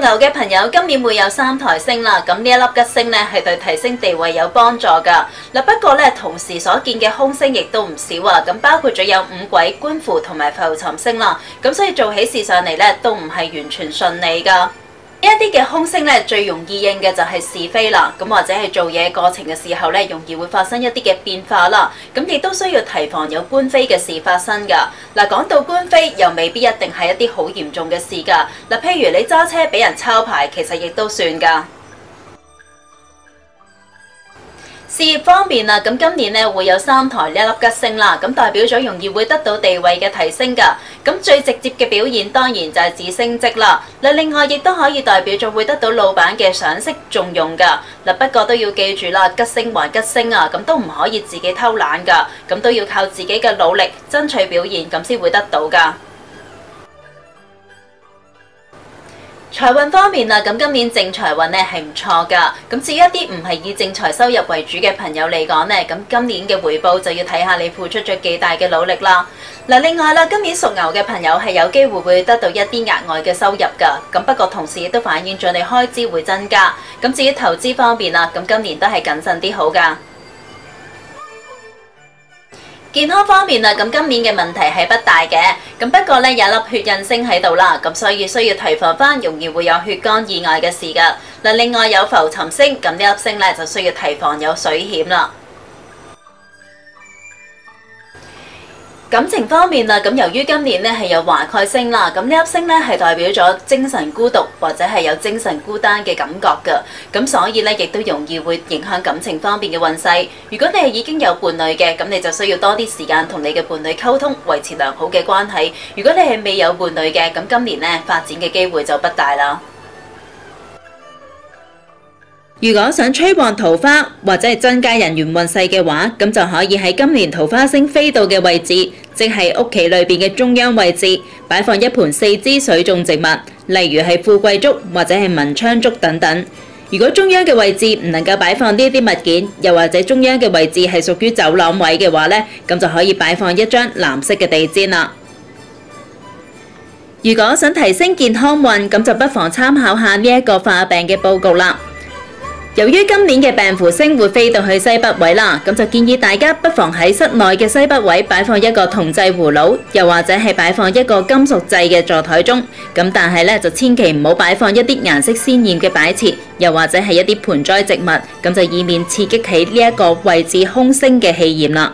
牛嘅朋友今年會有3台星啦，咁呢一粒吉星咧係對提升地位有幫助噶。嗱，不過咧同時所見嘅凶星亦都唔少啊，咁包括咗有五鬼、官符同埋浮沉星啦，咁所以做起事上嚟咧都唔係完全順利噶。呢一啲嘅凶星咧，最容易應嘅就係是非啦，咁或者係做嘢過程嘅時候咧，容易會發生一啲嘅變化啦，咁亦都需要提防有官非嘅事發生噶。嗱，講到官非，又未必一定係一啲好嚴重嘅事噶。嗱，譬如你揸車俾人抄牌，其實亦都算噶。事業方面啊，咁今年咧會有3台呢一粒吉星啦，咁代表咗容易會得到地位嘅提升噶。咁最直接嘅表現當然就係指升職啦。嗱，另外亦都可以代表咗會得到老闆嘅賞識重用噶。嗱，不過都要記住啦，吉星還吉星啊，咁都唔可以自己偷懶噶，咁都要靠自己嘅努力爭取表現，咁先會得到噶。財運方面啊，咁今年正財運咧係唔錯噶。咁至於一啲唔係以正財收入為主嘅朋友嚟講呢，咁今年嘅回報就要睇下你付出咗幾大嘅努力啦。嗱，另外啦，今年屬牛嘅朋友係有機會會得到一啲額外嘅收入噶。咁不過同時亦都反映咗你開支會增加。咁至於投資方面啊，咁今年都係謹慎啲好噶。健康方面啊，咁今年嘅問題係不大嘅，咁不過咧有粒血印星喺度啦，咁所以需要提防翻，容易會有血光意外嘅事噶。嗱，另外有浮沉星，咁呢粒星咧就需要提防有水險啦。感情方面啊，咁由於今年咧係有華蓋星啦，咁呢粒星咧係代表咗精神孤獨或者係有精神孤單嘅感覺噶，咁所以咧亦都容易會影響感情方面嘅運勢。如果你係已經有伴侶嘅，咁你就需要多啲時間同你嘅伴侶溝通，維持良好嘅關係。如果你係未有伴侶嘅，咁今年咧發展嘅機會就不大啦。如果想催旺桃花或者係增加人緣運勢嘅話，咁就可以喺今年桃花星飛到嘅位置，即係屋企裏邊嘅中央位置，擺放一盆4支水種植物，例如係富貴竹或者係文昌竹等等。如果中央嘅位置唔能夠擺放呢啲物件，又或者中央嘅位置係屬於走廊位嘅話呢，咁就可以擺放一張藍色嘅地氈啦。如果想提升健康運，咁就不妨參考下呢一個化病嘅報告啦。由於今年嘅病符星會飛到去西北位啦，咁就建議大家不妨喺室內嘅西北位擺放一個銅製葫蘆，又或者係擺放一個金屬製嘅座台鐘。咁但係咧就千祈唔好擺放一啲顏色鮮豔嘅擺設，又或者係一啲盆栽植物，咁就以免刺激起呢一個位置凶星嘅氣焰啦。